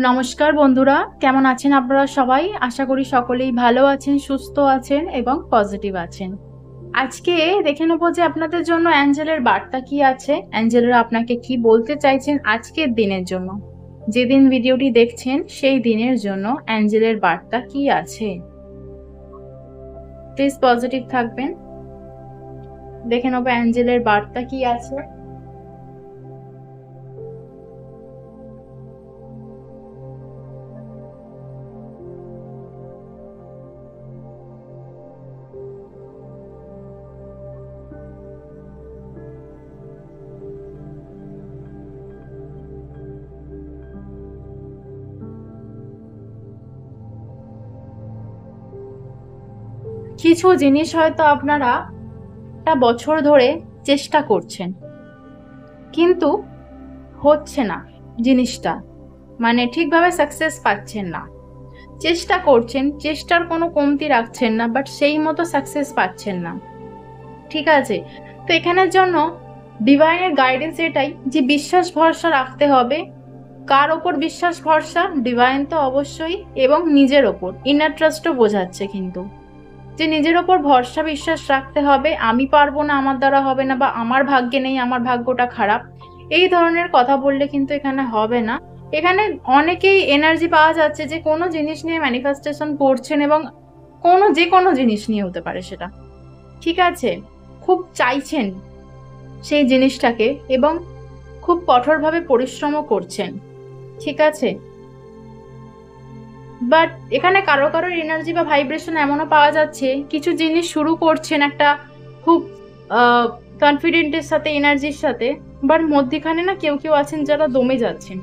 নমস্কার বন্ধুরা, কেমন আছেন আপনারা সবাই? আশা করি সকলেই ভালো আছেন, সুস্থ আছেন এবং পজিটিভ আছেন। আজকে দেখে নেব যে আপনাদের জন্য অ্যাঞ্জেলের বার্তা কি আছে, অ্যাঞ্জেলরা আপনাকে কি বলতে চাইছেন আজকের দিনের জন্য। যেদিন ভিডিওটি দেখছেন সেই দিনের জন্য অ্যাঞ্জেলের বার্তা কি আছে। প্লিজ পজিটিভ থাকবেন। দেখে নেব অ্যাঞ্জেলের বার্তা কি আছে। কিছু জিনিস হয়তো আপনারা একটা বছর ধরে চেষ্টা করছেন, কিন্তু হচ্ছে না জিনিসটা, মানে ঠিকভাবে সাকসেস পাচ্ছেন না। চেষ্টা করছেন, চেষ্টার কোনো কমতি রাখছেন না, বাট সেই মতো সাকসেস পাচ্ছেন না। ঠিক আছে, তো এখানের জন্য ডিভাইনের গাইডেন্স এটাই যে বিশ্বাস ভরসা রাখতে হবে। কার ওপর বিশ্বাস ভরসা? ডিভাইন তো অবশ্যই, এবং নিজের ওপর ইনার ট্রাস্টও বোঝাচ্ছে কিন্তু, যে নিজের ওপর ভরসা বিশ্বাস রাখতে হবে। আমি পারবো না, আমার দ্বারা হবে না, বা আমার ভাগ্যে নেই, আমার ভাগ্যটা খারাপ, এই ধরনের কথা বললে কিন্তু এখানে হবে না। এখানে অনেকেই এনার্জি পাওয়া যাচ্ছে যে কোনো জিনিস নিয়ে ম্যানিফেস্টেশন করছেন, এবং যে কোনো জিনিস নিয়ে হতে পারে সেটা, ঠিক আছে, খুব চাইছেন সেই জিনিসটাকে এবং খুব কঠোরভাবে পরিশ্রমও করছেন, ঠিক আছে। বাট এখানে কারো কারোর এনার্জি বা ভাইব্রেশন এমনও পাওয়া যাচ্ছে, কিছু জিনিস শুরু করছেন একটা খুব কনফিডেন্টের সাথে, এনার্জির সাথে, বাট মধ্যখানে না কেউ কেউ আছেন যারা দমে যাচ্ছেন।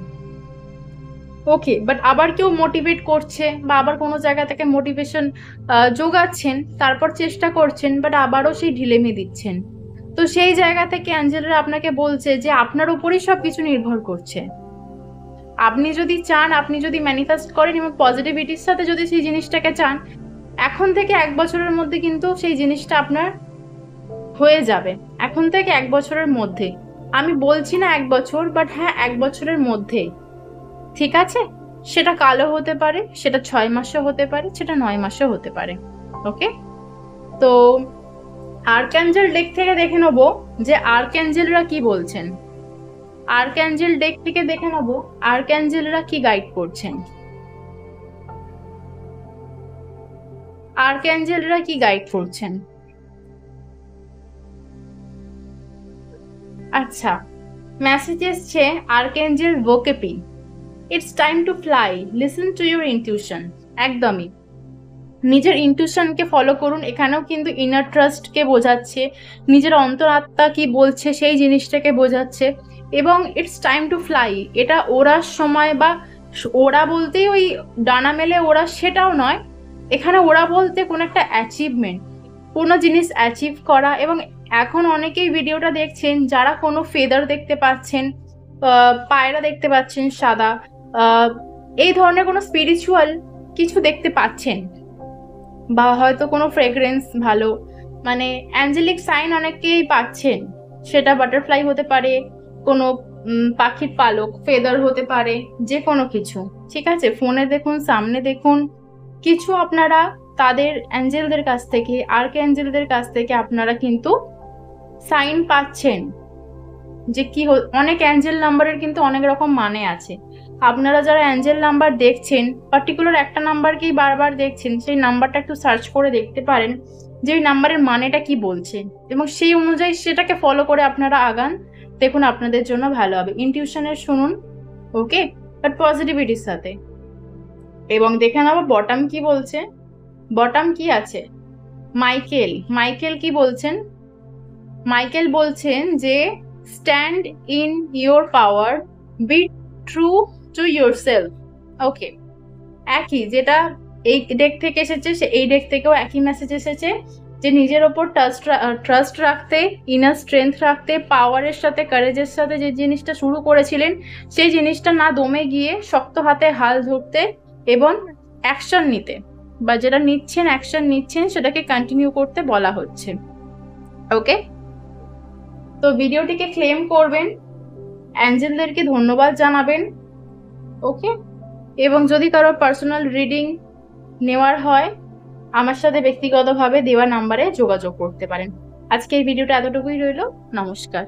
ওকে, বাট আবার কেউ মোটিভেট করছে, বা আবার কোনো জায়গা থেকে মোটিভেশন যোগাচ্ছেন, তারপর চেষ্টা করছেন, বাট আবারও সেই ঢিলেমি দিচ্ছেন। তো সেই জায়গা থেকে অ্যাঞ্জেলরা আপনাকে বলছে যে আপনার উপরই সবকিছু নির্ভর করছে। আপনি যদি চান, আপনি যদি ম্যানিফেস্ট করেন এবং পজিটিভিটির সাথে যদি সেই জিনিসটাকে চান, এখন থেকে 1 বছরের মধ্যে কিন্তু সেই জিনিসটা আপনার হয়ে যাবে। এখন থেকে 1 বছরের মধ্যে, আমি বলছি না 1 বছর, বাট হ্যাঁ 1 বছরের মধ্যে, ঠিক আছে। সেটা কালও হতে পারে, সেটা 6 মাসও হতে পারে, সেটা 9 মাসও হতে পারে। ওকে, তো আর্কঅ্যাঞ্জেল ডেক থেকে দেখে নেবো যে আর্কঅ্যাঞ্জেলরা কি বলছেন। আর্কঅ্যাঞ্জেল ডেক থেকে দেখে নেবো আর্কঅ্যাঞ্জেলরা কি গাইড করছেন। আর্কঅ্যাঞ্জেলরা কি গাইড করছেন। আচ্ছা, মেসেজ এসছে আর্কঅ্যাঞ্জেল ভোকেপি, it's time to fly, listen to your intuition. একদমই নিজের ইনটিউশনকে ফলো করুন। এখানেও কিন্তু ইনার ট্রাস্টকে বোঝাচ্ছে, নিজের অন্তরাত্মা কি বলছে সেই জিনিসটাকে বোঝাচ্ছে। এবং ইটস টাইম টু ফ্লাই, এটা ওড়ার সময়, বা ওড়া বলতেই ওই ডানা মেলে ওড়া সেটাও নয়। এখানে ওড়া বলতে কোনো একটা অ্যাচিভমেন্ট, কোনো জিনিস অ্যাচিভ করা। এবং এখন অনেকেই ভিডিওটা দেখছেন যারা কোনো ফেদার দেখতে পাচ্ছেন, পায়রা দেখতে পাচ্ছেন সাদা, এই ধরনের কোনো স্পিরিচুয়াল কিছু দেখতে পাচ্ছেন, বা হয়তো কোনো ফ্রেগ্রেন্স ভালো, মানে অ্যাঞ্জেলিক সাইন অনেকেই পাচ্ছেন। সেটা বাটারফ্লাই হতে পারে, কোনো পাখির পালক, ফেদার হতে পারে, যে কোনো কিছু, ঠিক আছে। ফোনে দেখুন, সামনে দেখুন, কিছু আপনারা তাদের অ্যাঞ্জেলদের কাছ থেকে, আর্কঅ্যাঞ্জেলদের কাছ থেকে আপনারা কিন্তু সাইন পাচ্ছেন যে কি। অনেক অ্যাঞ্জেল নাম্বারের কিন্তু অনেক রকম মানে আছে। আপনারা যারা অ্যাঞ্জেল নাম্বার দেখছেন, পার্টিকুলার একটা নাম্বারকেই বারবার দেখছেন, সেই নাম্বারটা একটু সার্চ করে দেখতে পারেন যে ওই নাম্বারের মানেটা কি বলছে, এবং সেই অনুযায়ী সেটাকে ফলো করে আপনারা আগান। দেখুন আপনাদের জন্য ভালো হবে। ইনটিউশনের শুনুন, ওকে, বাট পজিটিভিটির সাথে। এবং দেখে নেবো বটম কি বলছে। বটম কি আছে? মাইকেল। মাইকেল কি বলছেন? মাইকেল বলছেন যে stand in your power, be true to yourself. Okay, একই যেটা এই ডেক থেকে এসেছে, এই ডেক থেকেও একই মেসেজ এসেছে যে নিজের ওপর ট্রাস্ট রাখতে, ইনার স্ট্রেংথ রাখতে, পাওয়ারের সাথে, কারেজের সাথে যে জিনিসটা শুরু করেছিলেন সেই জিনিসটা না দমে গিয়ে শক্ত হাতে হাল ধরতে এবং অ্যাকশন নিতে, বা যেটা নিচ্ছেন, অ্যাকশন নিচ্ছেন, সেটাকে কন্টিনিউ করতে বলা হচ্ছে। ওকে, তো ভিডিওটিকে ক্লেম করবেন, অ্যাঞ্জেলদেরকে ধন্যবাদ জানাবেন। ওকে, এবং যদি কারো পার্সোনাল রিডিং নেওয়ার হয় আমার সাথে ব্যক্তিগতভাবে দেওয়া নাম্বারে যোগাযোগ করতে পারেন। আজকের ভিডিওটা এতটুকুই রইল। নমস্কার।